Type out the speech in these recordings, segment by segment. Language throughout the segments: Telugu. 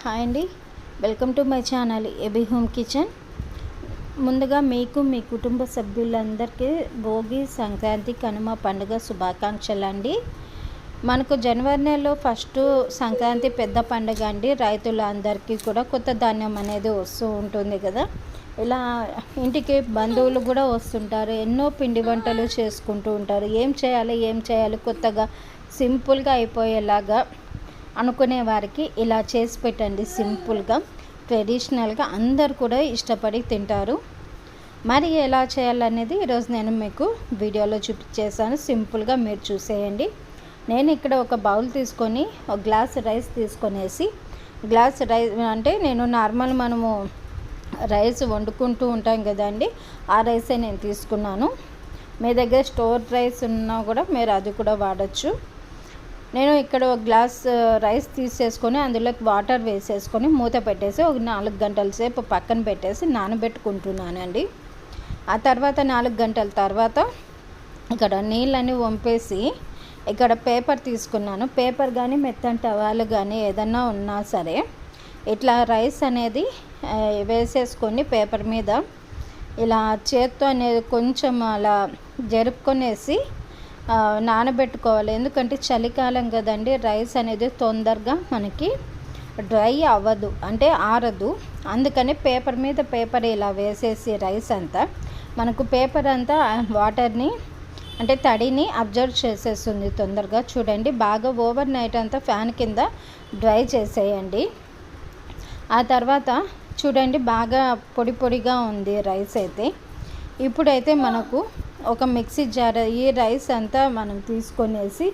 హాయ్ అండి, welcome to my channel AB home kitchen. ముందుగా మీకు మీ కుటుంబ సభ్యులందరికీ భోగి, సంక్రాంతి, కనుమ పండుగ శుభాకాంక్షలు అండి. మనకు జనవరి నెలలో ఫస్ట్ సంక్రాంతి పెద్ద పండుగ అండి. రైతులందరికీ కూడా కొత్త ధాన్యం అనేది వస్తూ ఉంటుంది కదా. ఇలా ఇంటికి బంధువులు కూడా వస్తుంటారు, ఎన్నో పిండి వంటలు చేసుకుంటూ ఉంటారు. ఏం చేయాలి కొత్తగా సింపుల్గా అయిపోయేలాగా అనుకునే వారికి ఇలా చేసి పెట్టండి. సింపుల్గా ట్రెడిషనల్గా అందరు కూడా ఇష్టపడి తింటారు. మరి ఎలా చేయాలనేది ఈరోజు నేను మీకు వీడియోలో చూపించేసాను. సింపుల్గా మీరు చూసేయండి. నేను ఇక్కడ ఒక బౌల్ తీసుకొని ఒక గ్లాస్ రైస్ తీసుకొనేసి, గ్లాస్ రైస్ అంటే నేను నార్మల్ మనము రైస్ వండుకుంటూ ఉంటాం కదండి, ఆ రైసే నేను తీసుకున్నాను. మీ దగ్గర స్టోర్ రైస్ ఉన్నా కూడా మీరు అది కూడా వాడచ్చు. నేను ఇక్కడ ఒక గ్లాస్ రైస్ తీసేసుకొని అందులోకి వాటర్ వేసేసుకొని మూత పెట్టేసి ఒక 4 గంటల సేపు పక్కన పెట్టేసి నానబెట్టుకుంటున్నానండి. ఆ తర్వాత 4 గంటల తర్వాత ఇక్కడ నీళ్ళని వంపేసి ఇక్కడ పేపర్ తీసుకున్నాను. పేపర్ కానీ మెత్తని టవాలు కానీ ఏదన్నా ఉన్నా సరే ఇట్లా రైస్ అనేది వేసేసుకొని పేపర్ మీద ఇలా చేత్తో అనేది కొంచెం అలా జరుపుకొనేసి నానబెట్టుకోవాలి. ఎందుకంటే చలికాలం కదండి, రైస్ అనేది తొందరగా మనకి డ్రై అవ్వదు, అంటే ఆరదు. అందుకని పేపర్ మీద పేపర్ ఇలా వేసేసి రైస్ అంతా మనకు పేపర్ అంతా వాటర్ని అంటే తడిని అబ్జర్వ్ చేసేస్తుంది తొందరగా. చూడండి, బాగా ఓవర్ నైట్ అంతా ఫ్యాన్ కింద డ్రై చేసేయండి. ఆ తర్వాత చూడండి, బాగా పొడి పొడిగా ఉంది రైస్ అయితే. ఇప్పుడైతే మనకు ఒక మిక్సీ జార్, ఈ రైస్ అంతా మనం తీసుకొనేసి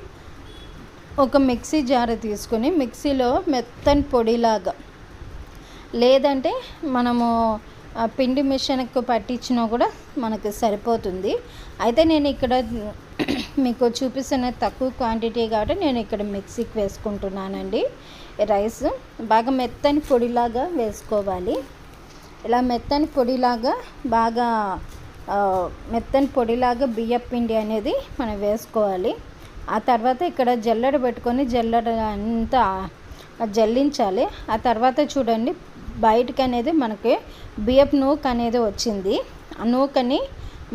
ఒక మిక్సీ జార్ తీసుకొని మిక్సీలో మెత్తని పొడిలాగా, లేదంటే మనము పిండి మిషన్కు పట్టించినా కూడా మనకు సరిపోతుంది. అయితే నేను ఇక్కడ మీకు చూపిస్తున్న తక్కువ క్వాంటిటీ కాబట్టి నేను ఇక్కడ మిక్సీకి వేసుకుంటున్నానండి. రైస్ బాగా మెత్తని పొడిలాగా వేసుకోవాలి. ఇలా మెత్తని పొడిలాగా బాగా మెత్తని పొడిలాగా బియ్యం పిండి అనేది మనం వేసుకోవాలి. ఆ తర్వాత ఇక్కడ జల్లెడ పెట్టుకొని జల్లెడ అంతా జల్లించాలి. ఆ తర్వాత చూడండి, బయటకు అనేది మనకి బియ్యపు నూక అనేది వచ్చింది. ఆ నూకని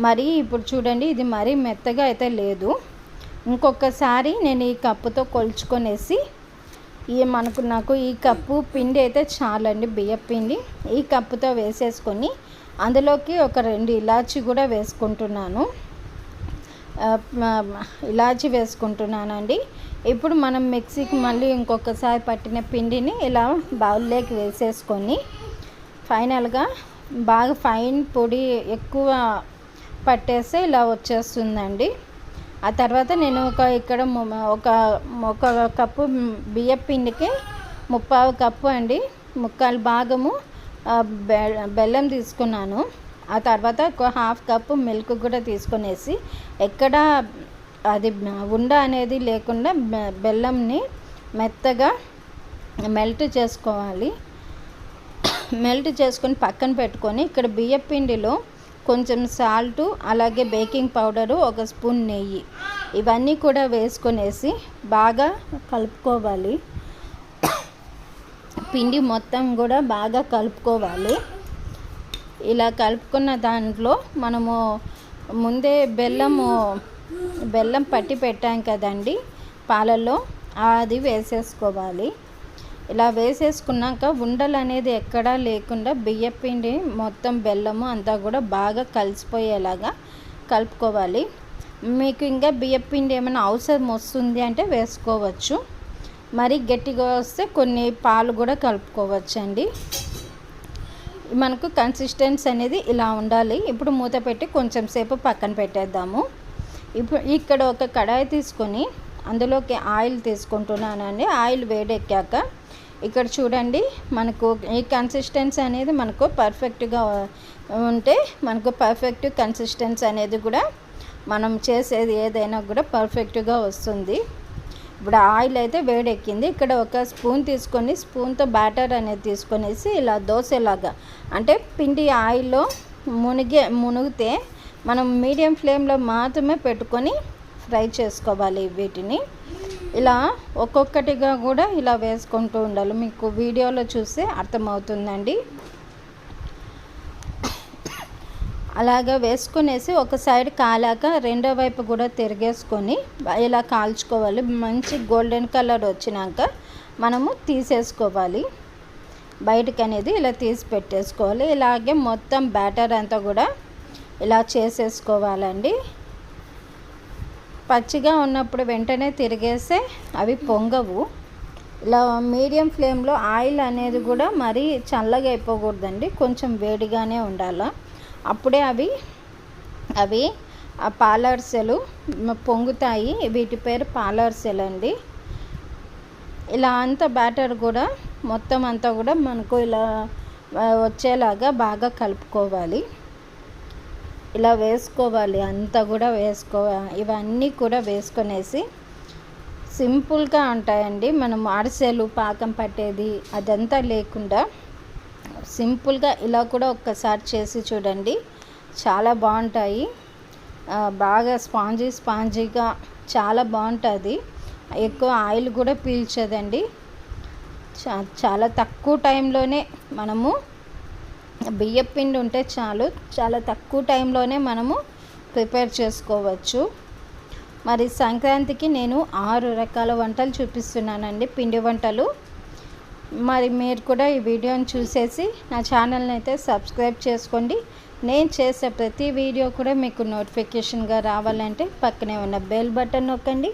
మరీ ఇప్పుడు చూడండి, ఇది మరీ మెత్తగా అయితే లేదు. ఇంకొకసారి నేను ఈ కప్పుతో కొలుచుకొనేసి నాకు ఈ కప్పు పిండి అయితే చాలండి, బియ్యపు పిండి. ఈ కప్పుతో వేసేసుకొని అందులోకి ఒక 2 ఇలాచి కూడా వేసుకుంటున్నాను. ఇలాచి వేసుకుంటున్నానండి. ఇప్పుడు మనం మిక్సీకి మళ్ళీ ఇంకొకసారి పట్టిన పిండిని ఇలా బౌల్లోకి వేసేసుకొని ఫైనల్గా బాగా ఫైన్ పొడి ఎక్కువ పట్టేస్తే ఇలా వచ్చేస్తుందండి. ఆ తర్వాత నేను ఇక్కడ ఒక కప్పు బియ్యం పిండికి 3/4 కప్పు అండి, 3/4 భాగము బెల్లం తీసుకున్నాను. ఆ తర్వాత ఒక 1/2 కప్పు మిల్క్ కూడా తీసుకొనేసి ఎక్కడ అది ఉండ అనేది లేకుండా బెల్లంని మెత్తగా మెల్ట్ చేసుకోవాలి. మెల్ట్ చేసుకొని పక్కన పెట్టుకొని ఇక్కడ బియ్యం పిండిలో కొంచెం సాల్టు, అలాగే బేకింగ్ పౌడరు, 1 స్పూన్ నెయ్యి, ఇవన్నీ కూడా వేసుకొనేసి బాగా కలుపుకోవాలి. పిండి మొత్తం కూడా బాగా కలుపుకోవాలి. ఇలా కలుపుకున్న దాంట్లో మనము ముందే బెల్లం పట్టి పెట్టాం కదండి పాలల్లో, అది వేసేసుకోవాలి. ఇలా వేసేసుకున్నాక ఉండలు అనేది ఎక్కడా లేకుండా బియ్యం పిండి మొత్తం బెల్లము అంతా కూడా బాగా కలిసిపోయేలాగా కలుపుకోవాలి. మీకు ఇంకా బియ్యం పిండి ఏమైనా అవసరం వస్తుంది అంటే వేసుకోవచ్చు. మరి గట్టిగా వస్తే కొన్ని పాలు కూడా కలుపుకోవచ్చండి. మనకు కన్సిస్టెన్సీ అనేది ఇలా ఉండాలి. ఇప్పుడు మూత పెట్టి కొంచెం సేపు పక్కన పెట్టేద్దాము. ఇప్పుడు ఇక్కడ ఒక కడాయి తీసుకొని అందులోకి ఆయిల్ తీసుకుంటున్నానండి. ఆయిల్ వేడెక్కాక ఇక్కడ చూడండి, మనకు ఈ కన్సిస్టెన్సీ అనేది మనకు పర్ఫెక్ట్గా ఉంటే మనకు పర్ఫెక్ట్ కన్సిస్టెన్సీ అనేది కూడా మనం చేసేది ఏదైనా కూడా పర్ఫెక్ట్గా వస్తుంది. ఇప్పుడు ఆయిల్ అయితే వేడెక్కింది. ఇక్కడ ఒక స్పూన్ తీసుకొని స్పూన్తో బ్యాటర్ అనేది తీసుకొనేసి ఇలా దోశలాగా, అంటే పిండి ఆయిల్లో మునిగితే మనం మీడియం ఫ్లేమ్లో మాత్రమే పెట్టుకొని ఫ్రై చేసుకోవాలి వీటిని. ఇలా ఒక్కొక్కటిగా కూడా ఇలా వేసుకుంటూ ఉండాలి. మీకు వీడియోలో చూస్తే అర్థమవుతుందండి. అలాగా వేసుకునేసి ఒక సైడ్ కాలాక రెండో వైపు కూడా తిరిగేసుకొని ఇలా కాల్చుకోవాలి. మంచి గోల్డెన్ కలర్ వచ్చినాక మనము తీసేసుకోవాలి. బయటకు అనేది ఇలా తీసి పెట్టేసుకోవాలి. ఇలాగే మొత్తం బ్యాటర్ అంతా కూడా ఇలా చేసేసుకోవాలండి. పచ్చిగా ఉన్నప్పుడు వెంటనే తిరిగేస్తే అవి పొంగవు. ఇలా మీడియం ఫ్లేమ్లో ఆయిల్ అనేది కూడా మరీ చల్లగా అయిపోకూడదండి, కొంచెం వేడిగానే ఉండాలి. అప్పుడే అవి ఆ పాలర్సెలు పొంగుతాయి. వీటి పేరు పాలర్సెలు అండి. ఇలా అంత బ్యాటర్ కూడా మొత్తం అంతా కూడా మనకు ఇలా వచ్చేలాగా బాగా కలుపుకోవాలి. ఇలా వేసుకోవాలి, అంతా కూడా ఇవన్నీ కూడా వేసుకొనేసి సింపుల్గా ఉంటాయండి. మనం అరిసెలు పాకం పట్టేది అదంతా లేకుండా సింపుల్గా ఇలా కూడా ఒక్కసారి చేసి చూడండి, చాలా బాగుంటాయి. బాగా స్పాంజీగా చాలా బాగుంటుంది. ఎక్కువ ఆయిల్ కూడా పీల్చదండి. చాలా తక్కువ టైంలోనే మనము బియ్యం పిండి ఉంటే చాలు, చాలా తక్కువ టైంలోనే మనము ప్రిపేర్ చేసుకోవచ్చు. మరి సంక్రాంతికి నేను 6 రకాల వంటలు చూపిస్తున్నానండి, పిండి వంటలు. మరి మీరు కూడా ఈ వీడియోని చూసేసి నా ఛానల్ని అయితే సబ్స్క్రైబ్ చేసుకోండి. నేను చేసే ప్రతి వీడియో కూడా మీకు నోటిఫికేషన్గా రావాలంటే పక్కనే ఉన్న బెల్ బటన్ నొక్కండి.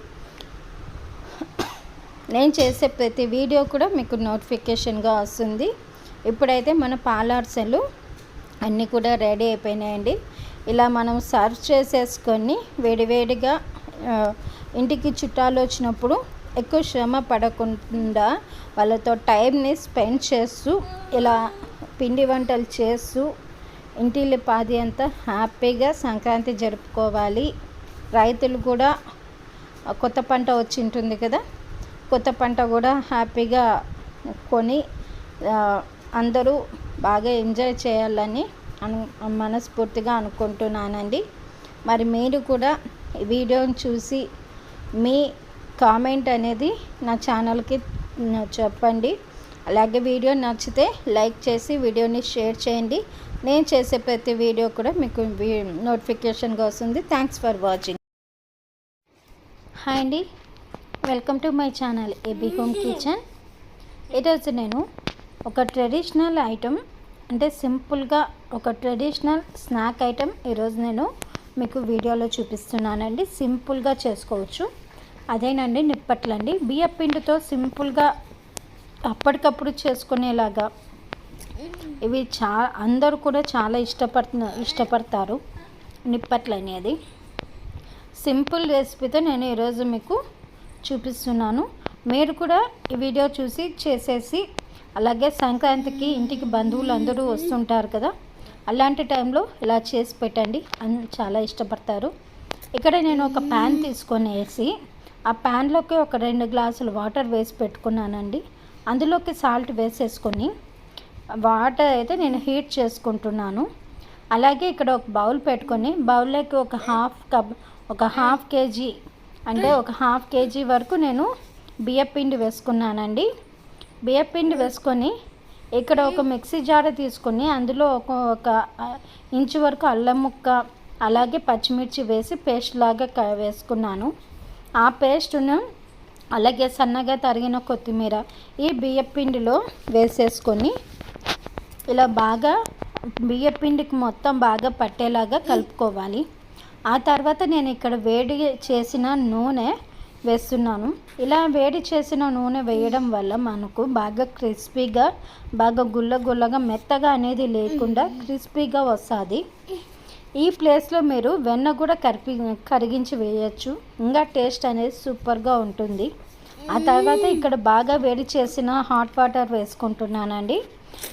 నేను చేసే ప్రతి వీడియో కూడా మీకు నోటిఫికేషన్గా వస్తుంది. ఇప్పుడైతే మన పాలర్సెలు అన్నీ కూడా రెడీ అయిపోయినాయండి. ఇలా మనం సర్వ్ చేసేసుకొని వేడివేడిగా ఇంటికి చుట్టాలు వచ్చినప్పుడు ఎక్కువ శ్రమ పడకుండా వాళ్ళతో టైంని స్పెండ్ చేస్తూ ఇలా పిండి వంటలు చేస్తూ ఇంటిల్లి పాది అంతా హ్యాపీగా సంక్రాంతి జరుపుకోవాలి. రైతులు కూడా కొత్త పంట వచ్చి ఉంటుంది కదా, కొత్త పంట కూడా హ్యాపీగా కొని అందరూ బాగా ఎంజాయ్ చేయాలని మనస్ఫూర్తిగా అనుకుంటున్నానండి. మరి మీరు కూడా ఈ వీడియోని చూసి మీ కామెంట్ అనేది నా ఛానల్కి చెప్పండి. అలాగే వీడియో నచ్చితే లైక్ చేసి వీడియోని షేర్ చేయండి. నేను చేసే ప్రతి వీడియో కూడా మీకు నోటిఫికేషన్గా వస్తుంది. Thanks for watching. హాయ్ అండి, welcome to my channel AB home kitchen. ఈరోజు నేను ఒక ట్రెడిషనల్ ఐటమ్, అంటే సింపుల్గా ఒక ట్రెడిషనల్ స్నాక్ ఐటమ్ ఈరోజు నేను మీకు వీడియోలో చూపిస్తున్నానండి. సింపుల్గా చేసుకోవచ్చు. అదేనండి నిప్పట్లండి. బియ్యం పిండితో సింపుల్గా అప్పటికప్పుడు చేసుకునేలాగా ఇవి అందరూ కూడా చాలా ఇష్టపడతారు నిప్పట్లు అనేది. సింపుల్ రెసిపీతో నేను ఈరోజు మీకు చూపిస్తున్నాను. మీరు కూడా ఈ వీడియో చూసి చేసేసి, అలాగే సంక్రాంతికి ఇంటికి బంధువులు అందరూ వస్తుంటారు కదా, అలాంటి టైంలో ఇలా చేసి పెట్టండి, చాలా ఇష్టపడతారు. ఇక్కడ నేను ఒక ప్యాన్ తీసుకొనేసి ఆ ప్యాన్లోకి ఒక 2 గ్లాసులు వాటర్ వేసి పెట్టుకున్నానండి. అందులోకి సాల్ట్ వేసేసుకొని వాటర్ అయితే నేను హీట్ చేసుకుంటున్నాను. అలాగే ఇక్కడ ఒక బౌల్ పెట్టుకొని బౌల్లోకి ఒక హాఫ్ కేజీ అంటే ఒక హాఫ్ కేజీ వరకు నేను బియ్యపిండి వేసుకున్నానండి. బియ్యపిండి వేసుకొని ఇక్కడ ఒక మిక్సీ జార్ తీసుకొని అందులో ఒక ఇంచు వరకు అల్లం ముక్క, అలాగే పచ్చిమిర్చి వేసి పేస్ట్ లాగా వేసుకున్నాను. ఆ పేస్టును అలాగే సన్నగా తరిగిన కొత్తిమీర ఈ బియ్యపిండిలో వేసేసుకొని ఇలా బాగా బియ్యపిండికి మొత్తం బాగా పట్టేలాగా కలుపుకోవాలి. ఆ తర్వాత నేను ఇక్కడ వేడి చేసిన నూనె వేస్తున్నాను. ఇలా వేడి చేసిన నూనె వేయడం వల్ల మనకు బాగా క్రిస్పీగా, బాగా గుల్లగా మెత్తగా అనేది లేకుండా క్రిస్పీగా వస్తుంది. ఈ ప్లేస్లో మీరు వెన్న కూడా కరిగించి వేయచ్చు, ఇంకా టేస్ట్ అనేది సూపర్గా ఉంటుంది. ఆ తర్వాత ఇక్కడ బాగా వేడి చేసిన హాట్ వాటర్ వేసుకుంటున్నానండి.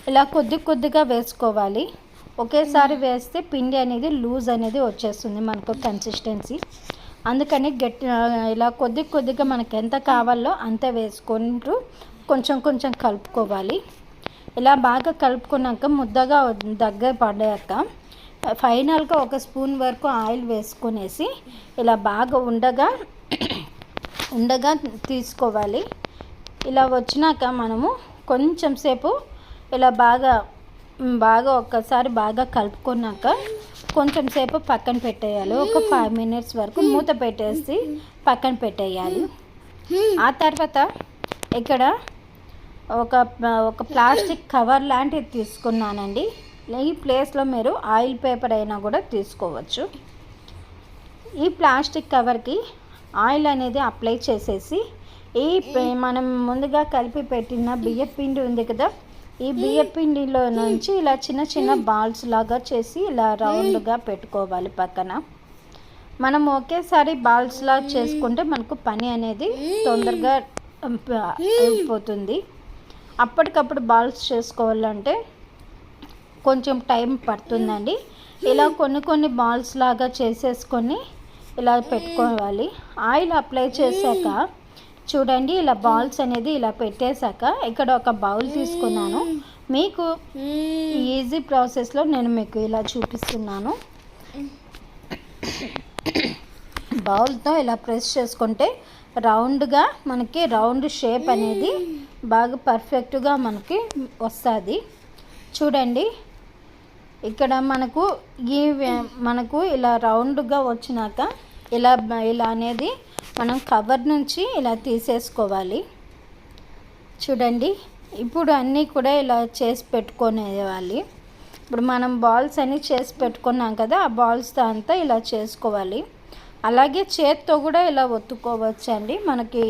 ఇలా కొద్దిగా వేసుకోవాలి. ఒకేసారి వేస్తే పిండి అనేది లూజ్ అనేది వచ్చేస్తుంది మనకు కన్సిస్టెన్సీ. అందుకని ఇలా కొద్దిగా మనకు ఎంత కావాలో అంతే వేసుకుంటూ కొంచెం కలుపుకోవాలి. ఇలా బాగా కలుపుకున్నాక ముద్దగా దగ్గర పడ్డాక ఫైనల్గా 1 స్పూన్ వరకు ఆయిల్ వేసుకునేసి ఇలా బాగా ఉండగా ఉండగా తీసుకోవాలి. ఇలా వచ్చినాక మనము కొంచెం సేపు ఇలా బాగా ఒక్కసారి బాగా కలుపుకున్నాక కొంచెం సేపు పక్కన పెట్టేయాలి. ఒక 5 minutes వరకు మూత పెట్టేసి పక్కన పెట్టేయాలి. ఆ తర్వాత ఇక్కడ ఒక ప్లాస్టిక్ కవర్ లాంటిది తీసుకున్నానండి. ఈ ప్లేస్లో మీరు ఆయిల్ పేపర్ అయినా కూడా తీసుకోవచ్చు. ఈ ప్లాస్టిక్ కవర్కి ఆయిల్ అనేది అప్లై చేసేసి మనం ముందుగా కలిపి పెట్టిన బియ్యపిండి ఉంది కదా, ఈ బియ్యపిండిలో నుంచి ఇలా చిన్న చిన్న బాల్స్ లాగా చేసి ఇలా రౌండ్గా పెట్టుకోవాలి. పక్కన మనం ఒకేసారి బాల్స్ లాగా చేసుకుంటే మనకు పని అనేది తొందరగా అయిపోతుంది. అప్పటికప్పుడు బాల్స్ చేసుకోవాలంటే కొంచెం టైం పడుతుందండి. ఇలా కొన్ని బాల్స్ లాగా చేసేసుకొని ఇలా పెట్టుకోవాలి. ఆయిల్ అప్లై చేశాక చూడండి, ఇలా బాల్స్ అనేది ఇలా పెట్టేశాక ఇక్కడ ఒక బౌల్ తీసుకున్నాను. మీకు ఈజీ ప్రాసెస్లో నేను మీకు ఇలా చూపిస్తున్నాను. బౌల్తో ఇలా ప్రెస్ చేసుకుంటే రౌండ్గా మనకి రౌండ్ షేప్ అనేది బాగా పర్ఫెక్ట్గా మనకి వస్తుంది. చూడండి, ఇక్కడ మనకు ఇలా రౌండ్గా వచ్చినాక ఇలా అనేది మనం కవర్ నుంచి ఇలా తీసేసుకోవాలి. చూడండి, ఇప్పుడు అన్నీ కూడా ఇలా చేసి పెట్టుకునేవాలి. ఇప్పుడు మనం బాల్స్ అన్నీ చేసి పెట్టుకున్నాం కదా, ఆ బాల్స్తో అంతా ఇలా చేసుకోవాలి. అలాగే చేత్తో కూడా ఇలా ఒత్తుకోవచ్చు అండి. మనకి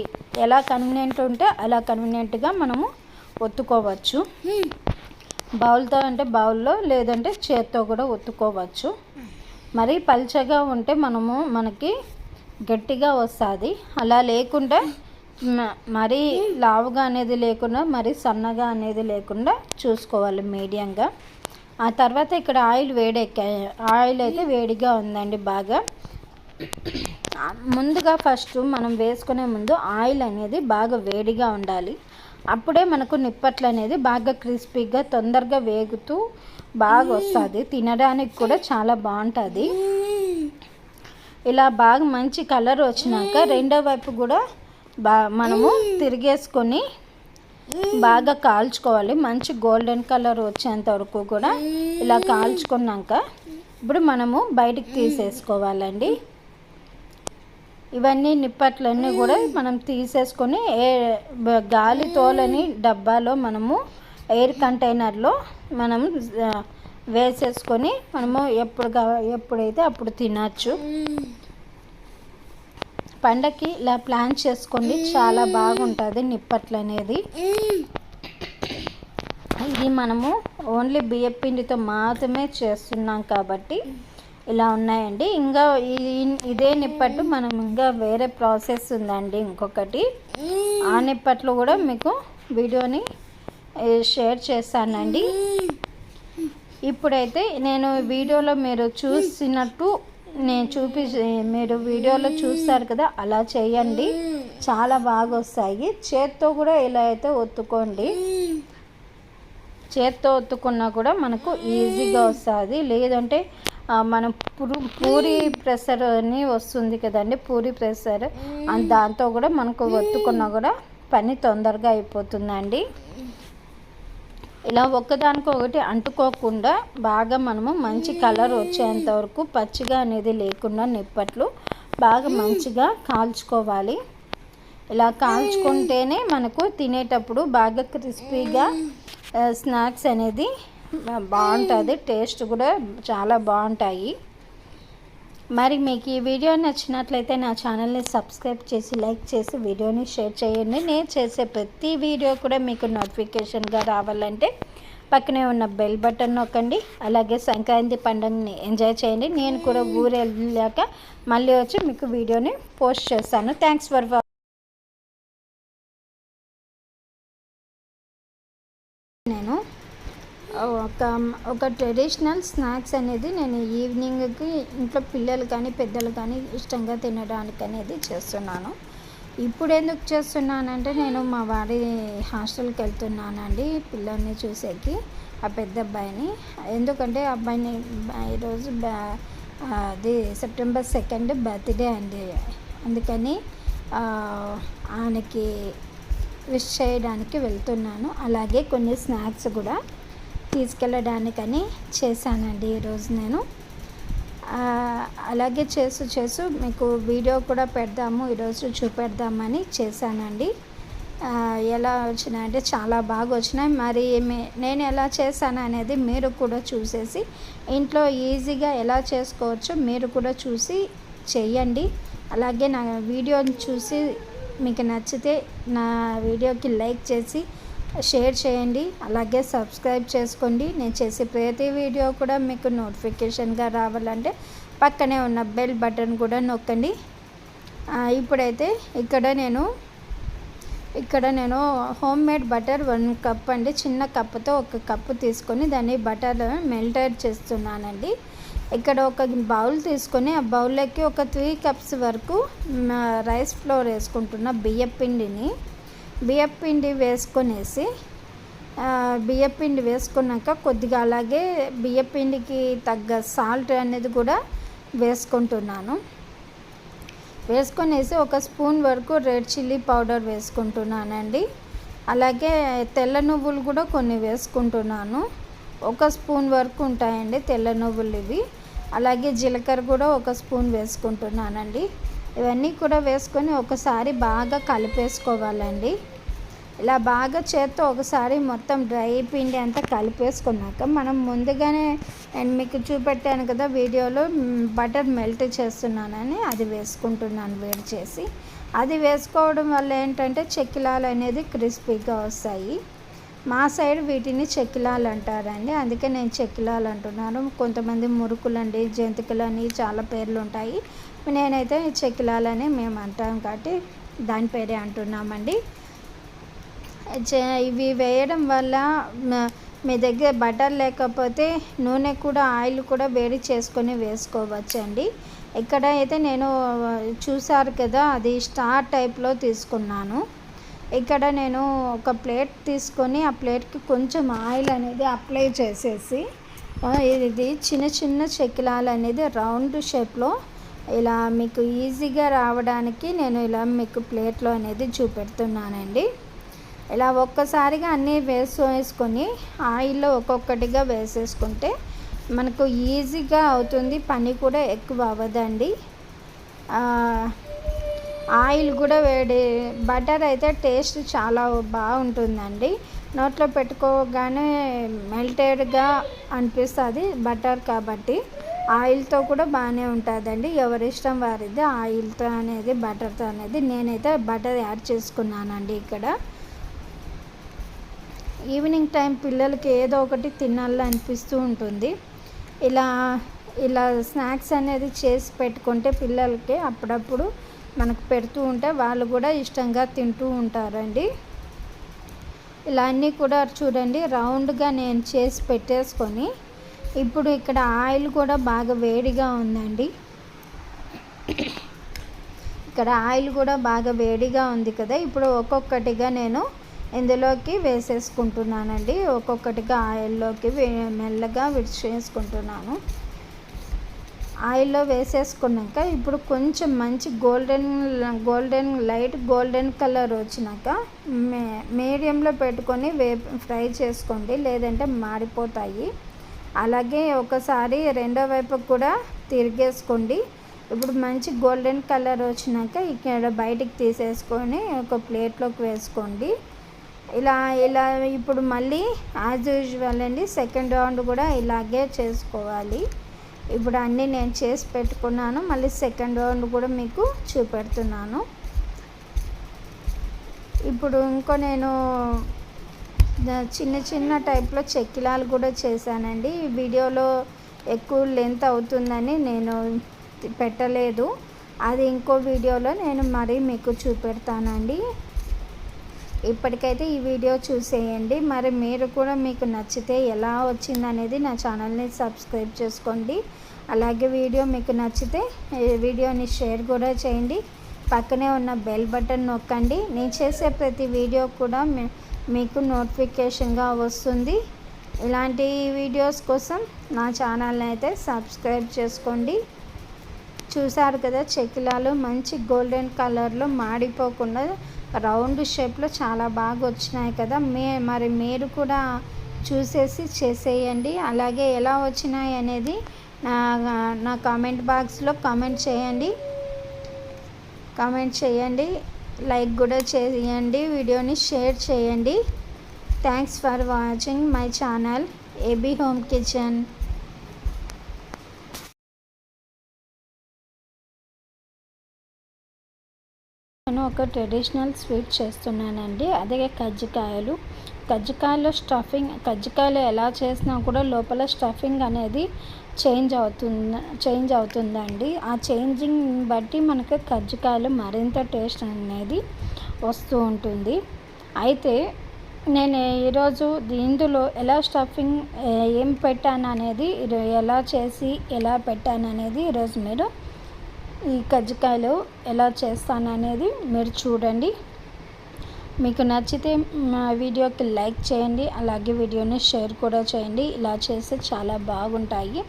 ఎలా కన్వీనియంట్ ఉంటే అలా కన్వీనియంట్గా మనము ఒత్తుకోవచ్చు. బౌల్తో అంటే బౌల్లో, లేదంటే చేత్తో కూడా ఒత్తుకోవచ్చు. మరీ పల్చగా ఉంటే మనకి గట్టిగా వస్తుంది. అలా లేకుండా మరీ లావుగా అనేది లేకుండా మరీ సన్నగా అనేది లేకుండా చూసుకోవాలి మీడియంగా. ఆ తర్వాత ఇక్కడ ఆయిల్ అయితే వేడిగా ఉందండి బాగా. ముందుగా ఫస్ట్ మనం వేసుకునే ముందు ఆయిల్ అనేది బాగా వేడిగా ఉండాలి. అప్పుడే మనకు నిప్పట్లు అనేది బాగా క్రిస్పీగా తొందరగా వేగుతూ బాగా వస్తుంది. తినడానికి కూడా చాలా బాగుంటుంది. ఇలా బాగా మంచి కలర్ వచ్చినాక రెండో వైపు కూడా మనము తిరిగేసుకొని బాగా కాల్చుకోవాలి. మంచి గోల్డెన్ కలర్ వచ్చేంత వరకు కూడా ఇలా కాల్చుకున్నాక ఇప్పుడు మనము బయటికి తీసేసుకోవాలండి. ఇవన్నీ నిప్పట్లన్నీ కూడా మనం తీసేసుకొని గాలి తోలని డబ్బాలో మనము ఎయిర్ కంటైనర్లో మనం వేసేసుకొని మనము ఎప్పుడైతే అప్పుడు తినచ్చు. పండగకి ఇలా ప్లాన్ చేసుకోండి, చాలా బాగుంటుంది నిప్పట్లు అనేది. ఇది మనము ఓన్లీ బియ్యపిండితో మాత్రమే చేస్తున్నాం కాబట్టి ఇలా ఉన్నాయండి. ఇంకా ఇదే నిప్పట్టు మనం ఇంకా వేరే ప్రాసెస్ ఉందండి ఇంకొకటి. ఆ నిప్పట్లు కూడా మీకు వీడియోని షేర్ చేస్తానండి. ఇప్పుడైతే నేను వీడియోలో మీరు చూసినట్టు మీరు వీడియోలో చూస్తారు కదా, అలా చేయండి. చాలా బాగా వస్తాయి. చేత్తో కూడా ఇలా అయితే ఒత్తుకోండి. చేత్తో ఒత్తుకున్నా కూడా మనకు ఈజీగా వస్తుంది. లేదంటే మనం పూరి ప్రెషర్ అని వస్తుంది కదండి, పూరి ప్రెషర్, దాంతో కూడా మనకు ఒత్తుకున్నా కూడా పని తొందరగా అయిపోతుందండి. ఇలా ఒక్కదానికొకటి అంటుకోకుండా బాగా మనము మంచి కలర్ వచ్చేంత వరకు పచ్చిగా అనేది లేకుండా నిప్పట్లు బాగా మంచిగా కాల్చుకోవాలి. ఇలా కాల్చుకుంటేనే మనకు తినేటప్పుడు బాగా క్రిస్పీగా స్నాక్స్ అనేది బాగుంటుంది. టేస్ట్ కూడా చాలా బాగుంటాయి. మరి మీకు ఈ వీడియో నచ్చినట్లయితే నా ఛానల్ని సబ్స్క్రైబ్ చేసి లైక్ చేసి వీడియోని షేర్ చేయండి. నేను చేసే ప్రతి వీడియో కూడా మీకు నోటిఫికేషన్గా రావాలంటే పక్కనే ఉన్న బెల్ బటన్ నొక్కండి. అలాగే సంక్రాంతి పండుగని ఎంజాయ్ చేయండి. నేను కూడా ఊరు వెళ్ళాక మళ్ళీ వచ్చి మీకు వీడియోని పోస్ట్ చేస్తాను. Thanks for watching. నేను ఒక ట్రెడిషనల్ స్నాక్స్ అనేది నేను ఈవినింగ్కి ఇంట్లో పిల్లలు కానీ పెద్దలు కానీ ఇష్టంగా తినడానికి అనేది చేస్తున్నాను. ఇప్పుడు ఎందుకు చేస్తున్నానంటే నేను మా వారి హాస్టల్కి వెళ్తున్నానండి పిల్లల్ని చూసేకి, ఆ పెద్ద అబ్బాయిని. ఎందుకంటే అబ్బాయిని ఈరోజు అది September 2 బర్త్డే అండి. అందుకని ఆయనకి విష్ చేయడానికి వెళ్తున్నాను. అలాగే కొన్ని స్నాక్స్ కూడా తీసుకెళ్ళడానికని చేశానండి ఈరోజు నేను. అలాగే చేస్తూ మీకు వీడియో కూడా పెడదాము, ఈరోజు చూపెడదామని చేశానండి. ఎలా వచ్చినాయంటే చాలా బాగా వచ్చినాయి. మరి నేను ఎలా చేశాను అనేది మీరు కూడా చూసేసి ఇంట్లో ఈజీగా ఎలా చేసుకోవచ్చో మీరు కూడా చూసి చేయండి. అలాగే నా వీడియోని చూసి మీకు నచ్చితే నా వీడియోకి లైక్ చేసి షేర్ చేయండి. అలాగే సబ్స్క్రైబ్ చేసుకోండి. నేను చేసే ప్రతి వీడియో కూడా మీకు నోటిఫికేషన్గా రావాలంటే పక్కనే ఉన్న బెల్ బటన్ కూడా నొక్కండి. ఇప్పుడైతే ఇక్కడ నేను హోమ్ మేడ్ బటర్ 1 కప్ అండి, చిన్న కప్పుతో 1 కప్పు తీసుకొని దాన్ని బటర్ మెల్టెడ్ చేస్తున్నానండి. ఇక్కడ ఒక బౌల్ తీసుకొని ఆ బౌల్లోకి ఒక 3 కప్స్ వరకు రైస్ ఫ్లోర్ వేసుకుంటున్న బియ్యపిండి వేసుకున్నాక కొద్దిగా అలాగే బియ్యపిండికి తగ్గ సాల్ట్ అనేది కూడా వేసుకొనేసి 1 స్పూన్ వరకు రెడ్ చిల్లీ పౌడర్ వేసుకుంటున్నానండి. అలాగే తెల్ల నువ్వులు కూడా కొన్ని వేసుకుంటున్నాను. 1 స్పూన్ వరకు ఉంటాయండి తెల్ల నువ్వులు ఇవి. అలాగే జీలకర్ర కూడా 1 స్పూన్ వేసుకుంటున్నానండి. ఇవన్నీ కూడా వేసుకొని ఒకసారి బాగా కలిపేసుకోవాలండి. ఇలా బాగా చేత్తో ఒకసారి మొత్తం డ్రై పిండి అంతా కలిపేసుకున్నాక మనం ముందుగానే నేను మీకు చూపెట్టాను కదా వీడియోలో బటర్ మెల్ట్ చేస్తున్నానని, అది వేసుకుంటున్నాను వేడి చేసి. అది వేసుకోవడం వల్ల ఏంటంటే చెక్కిలాలు అనేది క్రిస్పీగా వస్తాయి. మా సైడ్ వీటిని చెక్కిలాలు అంటారండి, అందుకే నేను చెక్కిలాలు అంటున్నాను. కొంతమంది మురుకులండి, జంతికలని చాలా పేర్లు ఉంటాయి. నేనైతే చెక్కిలాలని మేము అంటాం కాబట్టి దాని పేరే అంటున్నామండి. ఇవి వేయడం వల్ల మీ దగ్గర బటర్ లేకపోతే నూనె కూడా ఆయిల్ కూడా వేడి చేసుకొని వేసుకోవచ్చండి. ఇక్కడ అయితే నేను చూసారు కదా అది స్టార్ టైప్లో తీసుకున్నాను. ఇక్కడ నేను ఒక ప్లేట్ తీసుకొని ఆ ప్లేట్కి కొంచెం ఆయిల్ అనేది అప్లై చేసేసి ఇది చిన్న చిన్న చెక్కిలాలు అనేది రౌండ్ షేప్లో ఇలా మీకు ఈజీగా రావడానికి నేను ఇలా మీకు ప్లేట్లో అనేది చూపెడుతున్నానండి. ఇలా ఒక్కసారిగా అన్నీ వేసుకొని ఆయిల్లో ఒక్కొక్కటిగా వేసేసుకుంటే మనకు ఈజీగా అవుతుంది, పని కూడా ఎక్కువ అవ్వదండి. ఆయిల్ కూడా బటర్ అయితే టేస్ట్ చాలా బాగుంటుందండి. నోట్లో పెట్టుకోగానే మెల్టెడ్గా అనిపిస్తుంది బటర్ కాబట్టి. ఆయిల్తో కూడా బాగానే ఉంటుందండి, ఎవరి ఇష్టం వారిది ఆయిల్తో అనేది బటర్తో అనేది. నేనైతే బటర్ యాడ్ చేసుకున్నానండి. ఇక్కడ ఈవినింగ్ టైం పిల్లలకి ఏదో ఒకటి తినాలని అనిపిస్తూ ఉంటుంది. ఇలా స్నాక్స్ అనేది చేసి పెట్టుకుంటే పిల్లలకి అప్పుడప్పుడు మనకు పెడుతూ ఉంటే వాళ్ళు కూడా ఇష్టంగా తింటూ ఉంటారండి. ఇలా అన్నీ కూడా చూడండి రౌండ్గా నేను చేసి పెట్టేసుకొని ఇప్పుడు ఇక్కడ ఆయిల్ కూడా బాగా వేడిగా ఉందండి. ఇక్కడ ఆయిల్ కూడా బాగా వేడిగా ఉంది కదా. ఇప్పుడు ఒక్కొక్కటిగా నేను ఇందులోకి వేసేసుకుంటున్నానండి. ఒక్కొక్కటిగా ఆయిల్లోకి మెల్లగా విడిచేసుకుంటున్నాను. ఆయిల్లో వేసేసుకున్నాక ఇప్పుడు కొంచెం మంచి గోల్డెన్ లైట్ గోల్డెన్ కలర్ వచ్చినాక మీడియంలో పెట్టుకొని ఫ్రై చేసుకోండి, లేదంటే మాడిపోతాయి. అలాగే ఒకసారి రెండో వైపు కూడా తిరిగేసుకోండి. ఇప్పుడు మంచి గోల్డెన్ కలర్ వచ్చినాక ఇక్కడ బయటికి తీసేసుకొని ఒక ప్లేట్లోకి వేసుకోండి. ఇలా ఇప్పుడు మళ్ళీ యాజ్ యూజువల్ అండి సెకండ్ రౌండ్ కూడా ఇలాగే చేసుకోవాలి. ఇప్పుడు అన్నీ నేను చేసి పెట్టుకున్నాను, మళ్ళీ సెకండ్ రౌండ్ కూడా మీకు చూపెడుతున్నాను. ఇప్పుడు నేను చిన్న చిన్న టైప్లో చెక్కిలాలు కూడా చేశానండి. ఈ వీడియోలో ఎక్కువ లెంత్ అవుతుందని నేను పెట్టలేదు, అది ఇంకో వీడియోలో నేను మరీ మీకు చూపెడతానండి. ఇప్పటికైతే ఈ వీడియో చూసేయండి. మరి మీరు కూడా మీకు నచ్చితే ఎలా వచ్చిందనేది నా ఛానల్ని సబ్స్క్రైబ్ చేసుకోండి. అలాగే వీడియో మీకు నచ్చితే వీడియోని షేర్ కూడా చేయండి. పక్కనే ఉన్న బెల్ బటన్ నొక్కండి. నేను చేసే ప్రతి వీడియో కూడా మీకు నోటిఫికేషన్గా వస్తుంది. ఇలాంటి వీడియోస్ కోసం నా ఛానల్ని అయితే సబ్స్క్రైబ్ చేసుకోండి. చూసారు కదా, చెక్కిలాలు మంచి గోల్డెన్ కలర్లో మాడిపోకుండా రౌండ్ షేప్లో చాలా బాగా వచ్చినాయి కదా. మరి మీరు కూడా చూసేసి చేసేయండి. అలాగే ఎలా వచ్చినాయి అనేది నా కామెంట్ బాక్స్లో కామెంట్ చేయండి. లైక్ కూడా చేయండి, వీడియోని షేర్ చేయండి. Thanks for watching my channel AB home kitchen. నేను ఒక ట్రెడిషనల్ స్వీట్ చేస్తున్నానండి, అదే కజ్జికాయలు. కజ్జికాయలు ఎలా చేసినా కూడా లోపల స్టఫింగ్ అనేది చేంజ్ అవుతుందండి. ఆ చేంజింగ్ బట్టి మనకు కజ్జికాయలు మరింత టేస్ట్ అనేది వస్తూ ఉంటుంది. అయితే నేను ఈరోజు ఇందులో ఎలా స్టఫింగ్ ఏం పెట్టాను అనేది, ఎలా పెట్టాను అనేది ఈరోజు మీరు ఈ కజ్జికాయలు ఎలా చేస్తాననేది మీరు చూడండి. మీకు నచ్చితే మా వీడియోకి లైక్ చేయండి, అలాగే వీడియోని షేర్ కూడా చేయండి. ఇలా చేస్తే చాలా బాగుంటాయి.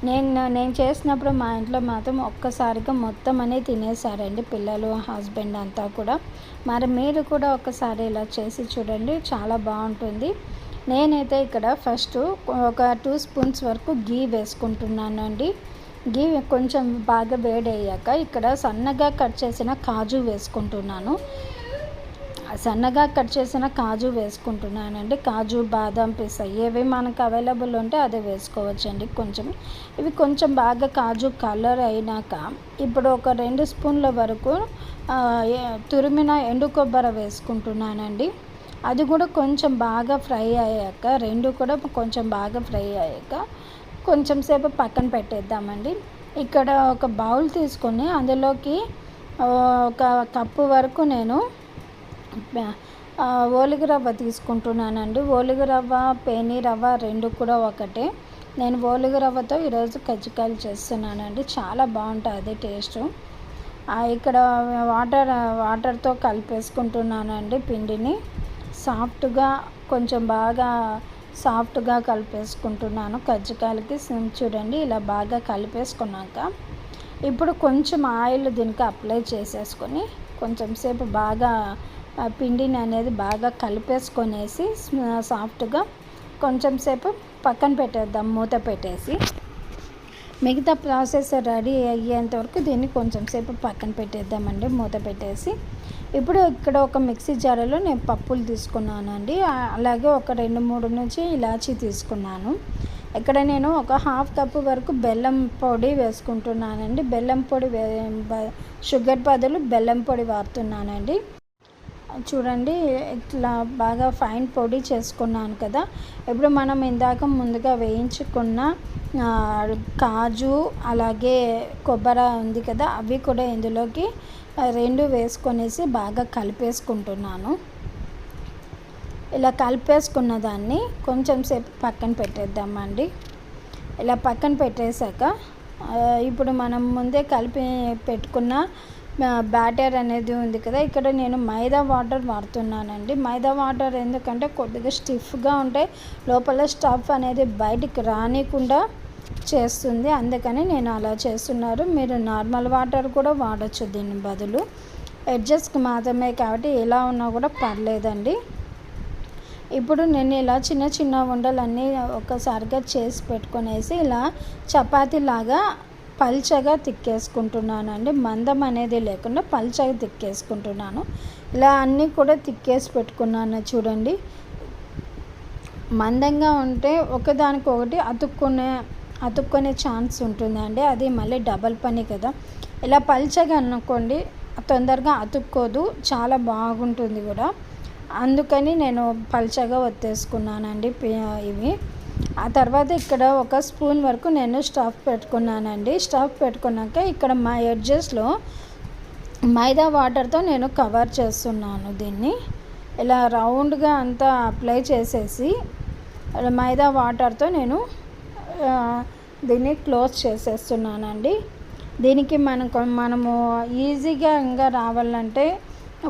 నేను చేసినప్పుడు మా ఇంట్లో మాత్రం ఒక్కసారిగా మొత్తం అనేది తినేసారండి, పిల్లలు, హస్బెండ్ అంతా కూడా. మరి మీరు కూడా ఒక్కసారి ఇలా చేసి చూడండి, చాలా బాగుంటుంది. నేనైతే ఇక్కడ ఫస్ట్ ఒక 2 స్పూన్స్ వరకు గీ వేసుకుంటున్నానండి. గీ కొంచెం బాగా వేడయ్యాక ఇక్కడ సన్నగా కట్ చేసిన కాజు వేసుకుంటున్నానండి. కాజు, బాదం పిస్తా ఏవి మనకు అవైలబుల్ ఉంటే అదే వేసుకోవచ్చండి. ఇవి కొంచెం బాగా కాజు కలర్ అయినాక ఇప్పుడు ఒక 2 స్పూన్ల వరకు తురిమిన ఎండు కొబ్బరి వేసుకుంటున్నానండి. అది కూడా కొంచెం బాగా ఫ్రై అయ్యాక, రెండు కూడా కొంచెం బాగా ఫ్రై అయ్యాక కొంచెం సేపు పక్కన పెట్టేద్దామండి. ఇక్కడ ఒక బౌల్ తీసుకొని అందులోకి ఒక కప్పు వరకు నేను ఓలిగ రవ్వ తీసుకుంటున్నానండి. ఓలిగ రవ్వ, పేని రవ్వ రెండు కూడా ఒకటే. నేను ఓలిగ రవ్వతో ఈరోజు కజ్జికాయలు చేస్తున్నానండి, చాలా బాగుంటుంది టేస్ట్. ఇక్కడ వాటర్తో కలిపేసుకుంటున్నానండి పిండిని. కొంచెం బాగా సాఫ్ట్గా కలిపేసుకుంటున్నాను కజ్జికాయలకి. చూడండి, ఇలా బాగా కలిపేసుకున్నాక ఇప్పుడు కొంచెం ఆయిల్ దీనికి అప్లై చేసేసుకొని కొంచెం సేపు బాగా పిండిని అనేది బాగా కలిపేసుకొనేసి సాఫ్ట్గా కొంచెం సేపు పక్కన పెట్టేద్దాం, మూత పెట్టేసి. మిగతా ప్రాసెస్ రెడీ అయ్యేంత వరకు దీన్ని కొంచెం సేపు పక్కన పెట్టేద్దామండి, మూత పెట్టేసి. ఇప్పుడు ఇక్కడ ఒక మిక్సీ జార్లో నేను పప్పులు తీసుకున్నానండి, అలాగే ఒక 2-3 నుంచి ఇలాచీ తీసుకున్నాను. ఇక్కడ నేను ఒక 1/2 కప్పు వరకు బెల్లం పొడి వేసుకుంటున్నానండి. బెల్లం పొడి షుగర్ బదులు బెల్లం పొడి వాడుతున్నానండి. చూడండి, ఇట్లా బాగా ఫైన్ పొడి చేసుకున్నాను కదా. ఇప్పుడు మనం ముందుగా వేయించుకున్న కాజు అలాగే కొబ్బరి ఉంది కదా, అవి కూడా ఇందులోకి 2 వేసుకొనేసి బాగా కలిపేసుకుంటున్నాను. ఇలా కలిపేసుకున్న దాన్ని కొంచెం సేపు పక్కన పెట్టేద్దామండి. ఇలా పక్కన పెట్టేశాక ఇప్పుడు మనం ముందే కలిపి పెట్టుకున్న బ్యాటర్ అనేది ఉంది కదా, ఇక్కడ నేను మైదా వాటర్ వాడుతున్నానండి. మైదా వాటర్ ఎందుకంటే కొద్దిగా స్టిఫ్గా ఉంటే లోపల స్టఫ్ అనేది బయటికి రానికుండా చేస్తుంది, అందుకని నేను అలా చేస్తున్నారు. మీరు నార్మల్ వాటర్ కూడా వాడచ్చు దీని బదులు, ఎడ్జస్ట్కి మాత్రమే కాబట్టి ఎలా ఉన్నా కూడా పర్లేదండి. ఇప్పుడు నేను ఇలా చిన్న చిన్న ఉండలన్నీ ఒక్కసారిగా చేసి పెట్టుకునేసి ఇలా చపాతీలాగా పల్చగా తిక్కేసుకుంటున్నానండి. మందం అనేది లేకుండా పల్చగా తిక్కేసుకుంటున్నాను. ఇలా అన్నీ కూడా తిక్కేసి పెట్టుకున్నాను. చూడండి, మందంగా ఉంటే ఒకదానికొకటి అతుక్కునే ఛాన్స్ ఉంటుందండి, అది మళ్ళీ డబల్ పని కదా. ఇలా పల్చగా అనుకోండి, తొందరగా అతుక్కోదు, చాలా బాగుంటుంది కూడా. అందుకని నేను పల్చగా ఒత్తేసుకున్నానండి ఇవి. ఆ తర్వాత ఇక్కడ ఒక స్పూన్ వరకు నేను స్టఫ్ పెట్టుకున్నానండి. స్టఫ్ పెట్టుకున్నాక ఇక్కడ మా ఎడ్జెస్లో మైదా వాటర్తో నేను కవర్ చేస్తున్నాను దీన్ని. ఇలా రౌండ్గా అంతా అప్లై చేసేసి మైదా వాటర్తో నేను దీన్ని క్లోజ్ చేసేస్తున్నానండి. దీనికి మనము ఈజీగా ఇంకా రావాలంటే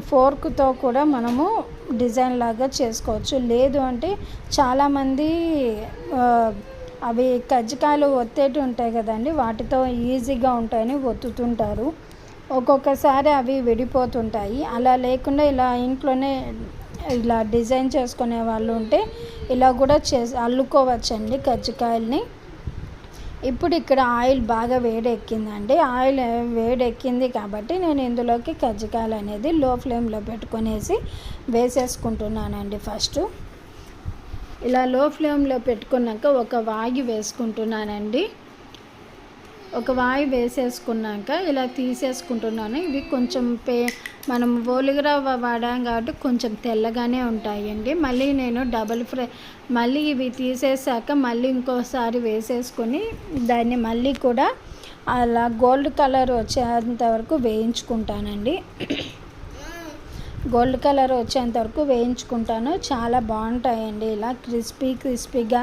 ఫోర్క్తో కూడా మనము డిజైన్ లాగా చేసుకోవచ్చు. లేదు అంటే చాలామంది అవి కజ్జికాయలు ఒత్తేటి ఉంటాయి కదండి, వాటితో ఈజీగా ఉంటాయని ఒత్తుతుంటారు. ఒక్కొక్కసారి అవి విడిపోతుంటాయి. అలా లేకుండా ఇలా ఇంట్లోనే ఇలా డిజైన్ చేసుకునే వాళ్ళు ఉంటే ఇలా కూడా అల్లుకోవచ్చండి కజ్జికాయల్ని. ఇప్పుడు ఇక్కడ ఆయిల్ బాగా వేడెక్కిందండి. ఆయిల్ వేడెక్కింది కాబట్టి నేను ఇందులోకి కజ్జికాయలు అనేది లో ఫ్లేమ్లో పెట్టుకునేసి వేసేసుకుంటున్నానండి. ఫస్ట్ ఇలా లో ఫ్లేమ్లో పెట్టుకున్నాక ఒక వాయి వేసుకుంటున్నానండి. ఒక వాయి వేసేసుకున్నాక ఇలా తీసేసుకుంటున్నాను. ఇవి కొంచెం మనం ఓలిగరవ్వ వాడాం కాబట్టి కొంచెం తెల్లగానే ఉంటాయండి. మళ్ళీ నేను మళ్ళీ ఇవి తీసేసాక మళ్ళీ ఇంకోసారి వేసేసుకొని దాన్ని మళ్ళీ కూడా అలా గోల్డ్ కలర్ వచ్చేంత వరకు వేయించుకుంటానండి. గోల్డ్ కలర్ వచ్చేంత వరకు వేయించుకుంటాను. చాలా బాగుంటాయండి ఇలా క్రిస్పీగా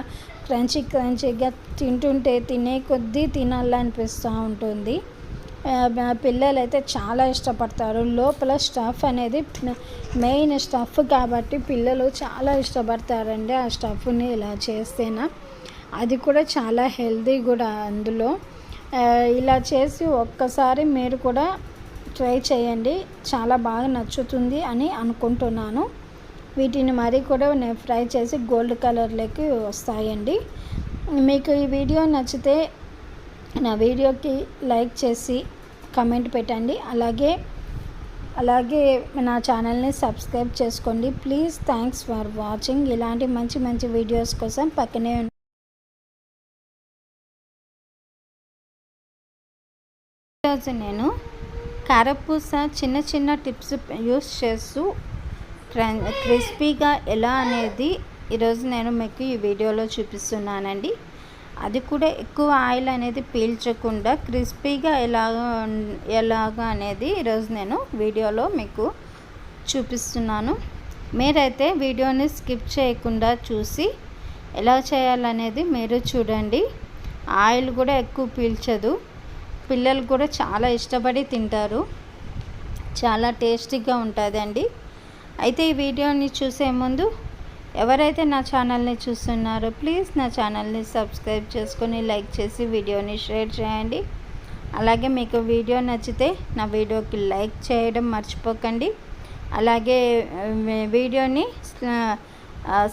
క్రంచీగా తింటుంటే తినే కొద్దీ తినాలనిపిస్తూ ఉంటుంది. పిల్లలు అయితే చాలా ఇష్టపడతారు. లోపల స్టఫ్ అనేది మెయిన్ స్టఫ్ కాబట్టి పిల్లలు చాలా ఇష్టపడతారండి. ఆ స్టఫ్ని ఇలా చేస్తేనా అది కూడా చాలా హెల్తీ కూడా. అందులో ఇలా చేసి ఒక్కసారి మీరు కూడా ట్రై చేయండి, చాలా బాగా నచ్చుతుంది అని అనుకుంటున్నాను. వీటిని మరీ కూడా నేను ఫ్రై చేసి గోల్డ్ కలర్లోకి వస్తాయండి. మీకు ఈ వీడియో నచ్చితే నా వీడియోకి లైక్ చేసి కామెంట్ పెట్టండి. అలాగే నా ఛానల్ని సబ్స్క్రైబ్ చేసుకోండి ప్లీజ్. Thanks for watching. ఇలాంటి మంచి వీడియోస్ కోసం పక్కనే ఈరోజు నేను కారపూస చిన్న టిప్స్ యూస్ చేస్తూ క్రిస్పీగా ఎలా అనేది ఈరోజు నేను మీకు ఈ వీడియోలో చూపిస్తున్నానండి. అది కూడా ఎక్కువ ఆయిల్ అనేది పీల్చకుండా క్రిస్పీగా ఎలాగా అనేది ఈరోజు నేను వీడియోలో మీకు చూపిస్తున్నాను. మీరైతే వీడియోని స్కిప్ చేయకుండా చూసి ఎలా చేయాలనేది మీరు చూడండి. ఆయిల్ కూడా ఎక్కువ పీల్చదు, పిల్లలు కూడా చాలా ఇష్టపడి తింటారు, చాలా టేస్టీగా ఉంటుందండి. అయితే ఈ వీడియోని చూసే ముందు ఎవరైతే నా ఛానల్ని చూస్తున్నారో ప్లీజ్ నా ఛానల్ని సబ్స్క్రైబ్ చేసుకొని లైక్ చేసి వీడియోని షేర్ చేయండి. అలాగే మీకు వీడియో నచ్చితే నా వీడియోకి లైక్ చేయడం మర్చిపోకండి. అలాగే వీడియోని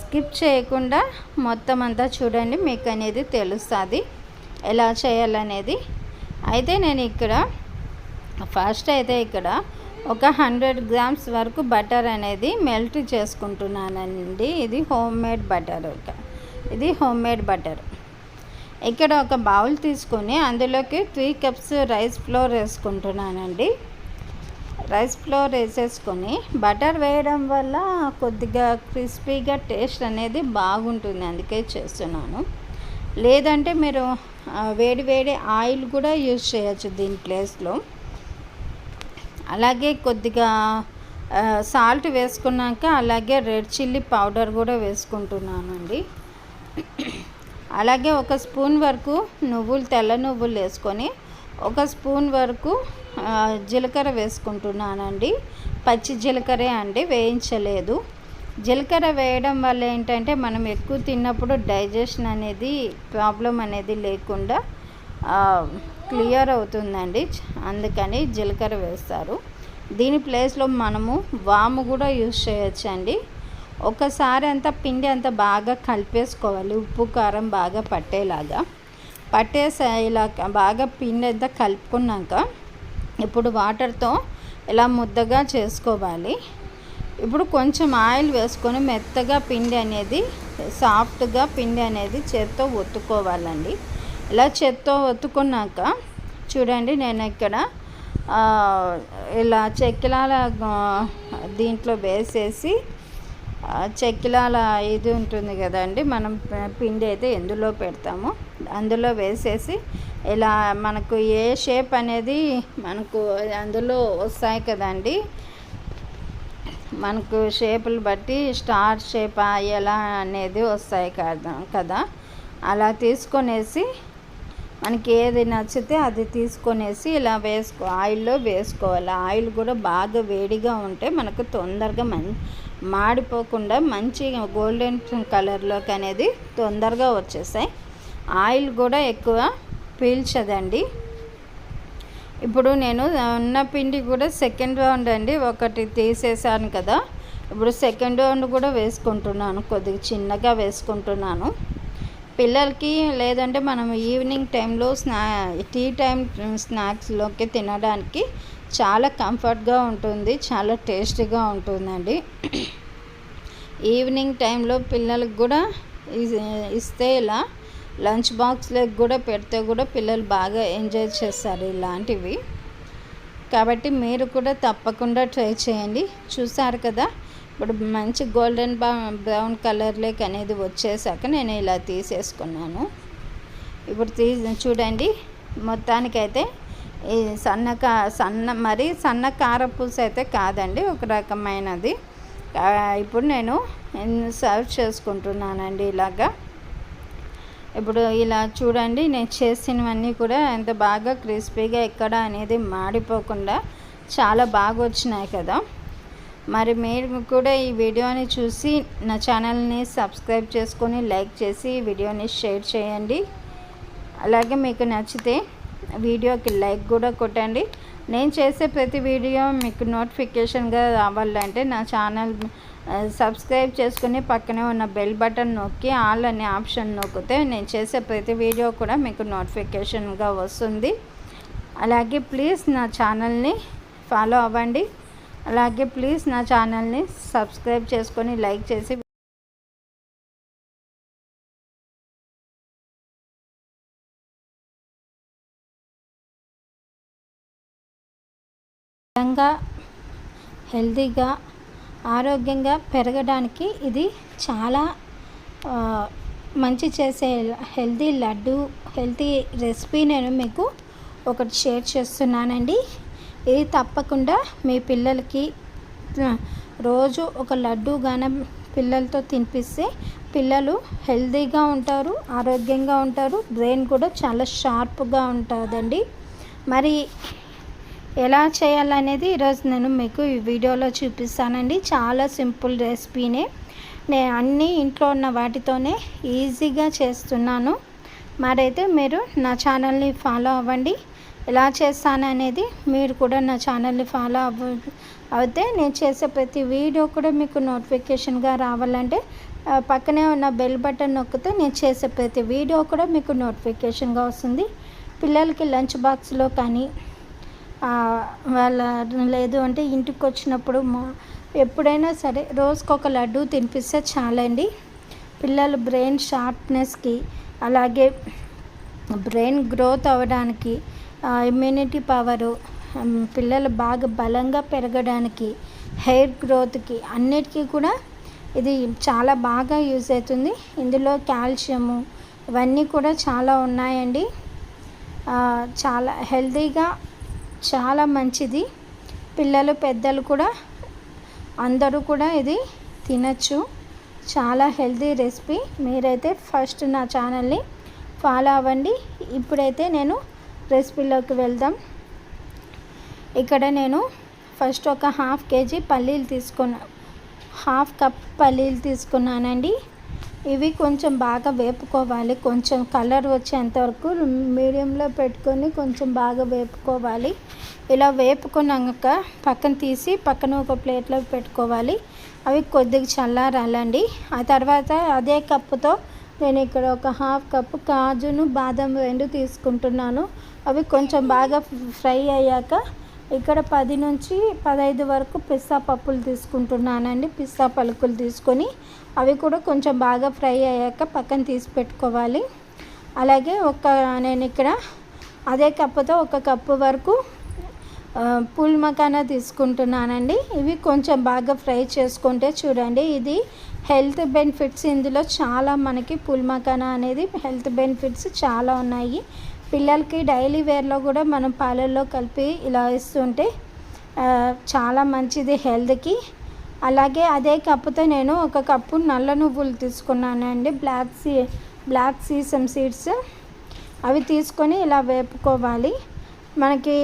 స్కిప్ చేయకుండా మొత్తం అంతా చూడండి, మీకు అనేది తెలుస్తుంది ఎలా చేయాలనేది. అయితే నేను ఇక్కడ ఫస్ట్ ఇక్కడ ఒక 100 గ్రామ్స్ వరకు బటర్ అనేది మెల్ట్ చేసుకుంటున్నానండి. ఇది హోమ్ మేడ్ బటర్. ఇక్కడ ఒక బౌల్ తీసుకొని అందులోకి 3 కప్స్ రైస్ ఫ్లోర్ వేసుకుంటున్నానండి. రైస్ ఫ్లోర్ వేసేసుకొని బటర్ వేయడం వల్ల కొద్దిగా క్రిస్పీగా టేస్ట్ అనేది బాగుంటుంది, అందుకే చేస్తున్నాను. లేదంటే మీరు వేడి ఆయిల్ కూడా యూజ్ చేయొచ్చు దీని ప్లేస్లో. అలాగే కొద్దిగా సాల్ట్ వేసుకున్నాక అలాగే రెడ్ చిల్లీ పౌడర్ కూడా వేసుకుంటున్నానండి. అలాగే ఒక స్పూన్ వరకు తెల్ల నువ్వులు వేసుకొని ఒక స్పూన్ వరకు జీలకర్ర వేసుకుంటున్నానండి. పచ్చి జీలకర్రే అండి, వేయించలేదు. జీలకర్ర వేయడం వల్ల ఏంటంటే మనం ఎక్కువ తిన్నప్పుడు డైజెషన్ అనేది ప్రాబ్లం అనేది లేకుండా క్లియర్ అవుతుందండి, అందుకని జీలకర్ర వేస్తారు. దీని ప్లేస్లో మనము వాము కూడా యూజ్ చేయొచ్చండి. ఒకసారి అంతా పిండి అంతా బాగా కలిపేసుకోవాలి, ఉప్పు కారం బాగా పట్టేలాగా ఇలా బాగా పిండి అంతా కలుపుకున్నాక ఇప్పుడు వాటర్తో ఇలా ముద్దగా చేసుకోవాలి. ఇప్పుడు కొంచెం ఆయిల్ వేసుకొని మెత్తగా సాఫ్ట్గా పిండి అనేది చేత్తో ఒత్తుకోవాలండి. ఇలా చేత్తో ఒత్తుకున్నాక చూడండి, నేను ఇక్కడ ఇలా చెక్కిలాల దీంట్లో వేసేసి చెక్కిలాల ఇది ఉంటుంది కదండి, మనం పిండి అయితే ఎందులో పెడతామో అందులో వేసేసి ఇలా మనకు ఏ షేప్ అనేది మనకు అందులో వస్తాయి కదండి, మనకు షేపులు బట్టి స్టార్ షేప్ ఎలా అనేది వస్తాయి కదా. అలా తీసుకొనేసి మనకి ఏది నచ్చితే అది తీసుకొనేసి ఇలా ఆయిల్లో వేసుకోవాలి. ఆయిల్ కూడా బాగా వేడిగా ఉంటే మనకు తొందరగా మాడిపోకుండా మంచిగా గోల్డెన్ కలర్లోకి అనేది తొందరగా వచ్చేసాయి. ఆయిల్ కూడా ఎక్కువ పీల్చదండి. ఇప్పుడు నేను ఉన్న పిండి కూడా సెకండ్ రౌండ్ అండి, ఒకటి తీసేసాను కదా, ఇప్పుడు సెకండ్ రౌండ్ కూడా వేసుకుంటున్నాను, కొద్దిగా చిన్నగా వేసుకుంటున్నాను పిల్లలకి. లేదంటే మనం ఈవినింగ్ టైంలో టీ టైం స్నాక్స్లోకి తినడానికి చాలా కంఫర్ట్గా ఉంటుంది, చాలా టేస్టీగా ఉంటుందండి. ఈవినింగ్ టైంలో పిల్లలకు కూడా ఇస్తే ఇలా లంచ్ బాక్స్లోకి కూడా పెడితే కూడా పిల్లలు బాగా ఎంజాయ్ చేస్తారు ఇలాంటివి. కాబట్టి మీరు కూడా తప్పకుండా ట్రై చేయండి. చూసారు కదా, ఇప్పుడు మంచి గోల్డెన్ బ్రౌన్ కలర్లోకి అనేది వచ్చేసాక నేను ఇలా తీసేసుకున్నాను. ఇప్పుడు చూడండి, మొత్తానికైతే ఈ మరీ సన్న కారపూస అయితే కాదండి, ఒక రకమైనది. ఇప్పుడు నేను సర్వ్ చేసుకుంటున్నానండి ఇలాగా. ఇప్పుడు ఇలా చూడండి, నేను చేసినవన్నీ కూడా ఎంత బాగా క్రిస్పీగా ఎక్కడ అనేది మాడిపోకుండా చాలా బాగా వచ్చినాయి కదా. మరి మీరు కూడా ఈ వీడియోని చూసి నా ఛానల్ని సబ్స్క్రైబ్ చేసుకొని లైక్ చేసి వీడియోని షేర్ చేయండి. అలాగే మీకు నచ్చితే వీడియోకి లైక్ కూడా కొట్టండి. నేను చేసే ప్రతి వీడియో మీకు నోటిఫికేషన్గా రావాలంటే నా ఛానల్ సబ్స్క్రైబ్ చేసుకుని పక్కనే ఉన్న బెల్ బటన్ నొక్కి ఆల్ అనే ఆప్షన్ నొక్కితే నేను చేసే ప్రతి వీడియో కూడా మీకు నోటిఫికేషన్గా వస్తుంది. అలాగే ప్లీజ్ నా ఛానల్ని ఫాలో అవ్వండి. అలాగే ప్లీజ్ నా ఛానల్ని సబ్స్క్రైబ్ చేసుకొని లైక్ చేసి హెల్తీగా ఆరోగ్యంగా పెరగడానికి ఇది చాలా మంచి చేసే హెల్తీ లడ్డు, హెల్తీ రెసిపీ నేను మీకు ఒకటి షేర్ చేస్తున్నానండి. ఇది తప్పకుండా మీ పిల్లలకి రోజు ఒక లడ్డు గాన పిల్లలతో తినిపిస్తే పిల్లలు హెల్తీగా ఉంటారు, ఆరోగ్యంగా ఉంటారు, బ్రెయిన్ కూడా చాలా షార్ప్గా ఉంటుందండి. మరి ఎలా చేయాలనేది ఈరోజు నేను మీకు ఈ వీడియోలో చూపిస్తానండి. చాలా సింపుల్ రెసిపీనే, నేను అన్నీ ఇంట్లో ఉన్న వాటితోనే ఈజీగా చేస్తున్నాను. మరైతే మీరు నా ఛానల్ని ఫాలో అవ్వండి. ఎలా చేస్తాననేది మీరు కూడా నా ఛానల్ని ఫాలో అవుతే నేను చేసే ప్రతి వీడియో కూడా మీకు నోటిఫికేషన్గా రావాలంటే పక్కనే ఉన్న బెల్ బటన్ నొక్కితే నేను చేసే ప్రతి వీడియో కూడా మీకు నోటిఫికేషన్గా వస్తుంది. పిల్లలకి లంచ్ బాక్స్లో కానీ వాళ్ళ లేదు అంటే ఇంటికి వచ్చినప్పుడు ఎప్పుడైనా సరే రోజుకొక లడ్డు తినిపిస్తే చాలండి. పిల్లలు బ్రెయిన్ షార్ప్నెస్కి, అలాగే బ్రెయిన్ గ్రోత్ అవ్వడానికి, ఇమ్యూనిటీ పవరు, పిల్లలు బాగా బలంగా పెరగడానికి, హెయిర్ గ్రోత్కి అన్నిటికీ కూడా ఇది చాలా బాగా యూజ్ అవుతుంది. ఇందులో కాల్షియము ఇవన్నీ కూడా చాలా ఉన్నాయండి. చాలా హెల్తీగా చాలా మంచిది. పిల్లలు పెద్దలు కూడా అందరూ కూడా ఇది తినచ్చు. చాలా హెల్తీ రెసిపీ. మీరైతే ఫస్ట్ నా ఛానల్ని ఫాలో అవ్వండి. ఇప్పుడైతే నేను రెసిపీలోకి వెళ్దాం. ఇక్కడ నేను ఫస్ట్ ఒక హాఫ్ కేజీ పల్లీలు హాఫ్ కప్ పల్లీలు తీసుకున్నానండి. ఇవి కొంచెం బాగా వేపుకోవాలి, కొంచెం కలర్ వచ్చేంతవరకు మీడియంలో పెట్టుకొని కొంచెం బాగా వేపుకోవాలి. ఇలా వేపుకున్నాక పక్కన తీసి పక్కన ఒక ప్లేట్లో పెట్టుకోవాలి. అవి కొద్దిగా చల్లారాలండి. ఆ తర్వాత అదే కప్పుతో నేను ఇక్కడ ఒక హాఫ్ కప్పు కాజును బాదం 2 తీసుకుంటున్నాను. అవి కొంచెం బాగా ఫ్రై అయ్యాక ఇక్కడ 10 నుంచి 15 వరకు పిస్తా పప్పులు తీసుకుంటున్నానండి. పిస్తా పలుకులు తీసుకొని అవి కూడా కొంచెం బాగా ఫ్రై అయ్యాక పక్కన తీసి పెట్టుకోవాలి. అలాగే నేను ఇక్కడ అదే కప్పుతో 1 కప్పు వరకు పూల్ మకానా తీసుకుంటున్నానండి. ఇవి కొంచెం బాగా ఫ్రై చేసుకుంటే చూడండి, ఇది హెల్త్ బెనిఫిట్స్ ఇందులో చాలా మనకి పూల్ మకానా అనేది హెల్త్ బెనిఫిట్స్ చాలా ఉన్నాయి. పిల్లలకి డైలీ వేర్లో కూడా మనం పాలల్లో కలిపి ఇలా ఇస్తుంటే చాలా మంచిది హెల్త్కి. అలాగే అదే కప్పుతో నేను 1 కప్పు నల్ల నువ్వులు తీసుకున్నానండి, బ్లాక్ సీసమ్ సీడ్స్. అవి తీసుకొని ఇలా వేపుకోవాలి. మనకి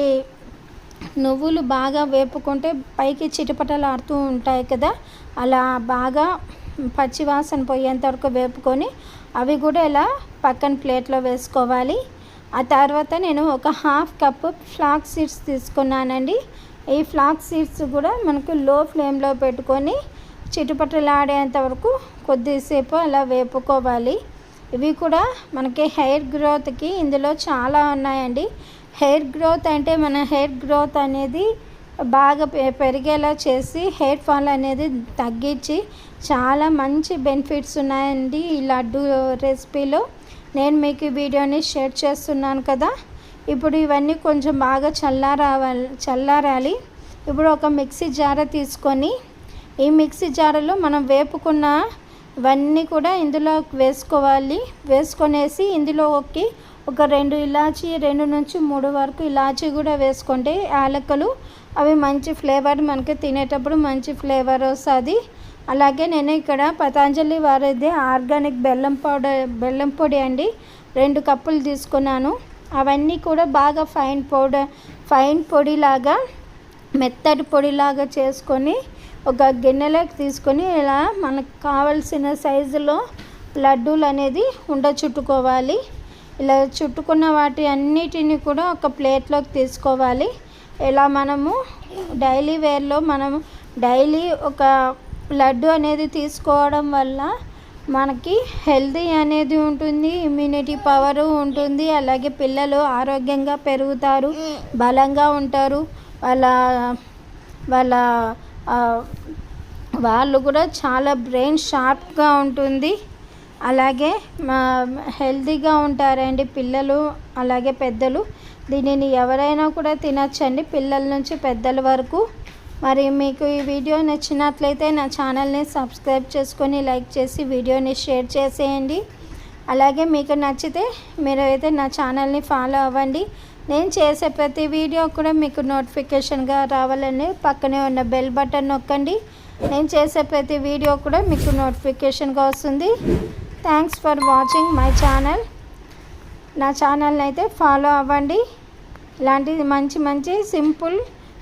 నువ్వులు బాగా వేపుకుంటే పైకి చిటపటలాడుతూ ఉంటాయి కదా, అలా బాగా పచ్చి వాసన పోయేంత వరకు వేపుకొని అవి కూడా ఇలా పక్కన ప్లేట్లో వేసుకోవాలి. ఆ తర్వాత నేను ఒక హాఫ్ కప్పు ఫ్లాక్స్ సీడ్స్ తీసుకున్నానండి. ఈ ఫ్లాక్స్ సీడ్స్ కూడా మనకు లో ఫ్లేమ్లో పెట్టుకొని చిటపటలాడేంత వరకు కొద్దిసేపు అలా వేపుకోవాలి. ఇవి కూడా మనకి హెయిర్ గ్రోత్కి ఇందులో చాలా ఉన్నాయండి. హెయిర్ గ్రోత్ అంటే మన హెయిర్ గ్రోత్ అనేది బాగా పెరిగేలా చేసి హెయిర్ ఫాల్ అనేది తగ్గించి చాలా మంచి బెనిఫిట్స్ ఉన్నాయండి ఈ లడ్డు రెసిపీలో. నేను మీకు ఈ వీడియోని షేర్ చేస్తున్నాను కదా. ఇప్పుడు ఇవన్నీ కొంచెం బాగా చల్లారాలి. ఇప్పుడు ఒక మిక్సీ జార తీసుకొని ఈ మిక్సీ జారలో మనం వేపుకున్న ఇవన్నీ కూడా ఇందులో వేసుకోవాలి. వేసుకొనేసి ఇందులోకి ఒక 2 ఇలాచీ 2 నుంచి 3 వరకు ఇలాచీ కూడా వేసుకుంటే యాలకులు అవి మంచి ఫ్లేవర్ మనకి తినేటప్పుడు మంచి ఫ్లేవర్ వస్తుంది. అలాగే నేను ఇక్కడ పతంజలి వారిది ఆర్గానిక్ బెల్లం పొడి అండి 2 కప్పులు తీసుకున్నాను. అవన్నీ కూడా బాగా ఫైన్ పొడిలాగా మెత్తటి పొడిలాగా చేసుకొని ఒక గిన్నెలోకి తీసుకొని ఇలా మనకు కావలసిన సైజులో లడ్డూలు అనేది చుట్టుకోవాలి. ఇలా చుట్టుకున్న వాటి అన్నిటిని కూడా ఒక ప్లేట్లోకి తీసుకోవాలి. ఇలా మనము డైలీ వేర్లో మనము డైలీ ఒక లడ్డు అనేది తీసుకోవడం వల్ల మనకి హెల్తీ అనేది ఉంటుంది, ఇమ్యూనిటీ పవర్ ఉంటుంది. అలాగే పిల్లలు ఆరోగ్యంగా పెరుగుతారు, బలంగా ఉంటారు. వాళ్ళు కూడా చాలా బ్రెయిన్ షార్ప్గా ఉంటుంది. అలాగే హెల్తీగా ఉంటారండి పిల్లలు అలాగే పెద్దలు. దీనిని ఎవరైనా కూడా తినచ్చండి, పిల్లల నుంచి పెద్దల వరకు. మరి మీకు ఈ వీడియో నచ్చినట్లయితే నా ఛానల్ని సబ్స్క్రైబ్ చేసుకొని లైక్ చేసి వీడియోని షేర్ చేసేయండి. అలాగే మీకు నచ్చితే మీరు అయితే నా ఛానల్ని ఫాలో అవ్వండి. నేను చేసే ప్రతి వీడియో కూడా మీకు నోటిఫికేషన్గా రావాలని పక్కనే ఉన్న బెల్ బటన్ నొక్కండి. నేను చేసే ప్రతి వీడియో కూడా మీకు నోటిఫికేషన్గా వస్తుంది. Thanks for watching my channel. నా ఛానల్ని అయితే ఫాలో అవ్వండి. ఇలాంటి మంచి సింపుల్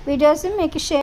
వీడియోస్ మీకు షేర్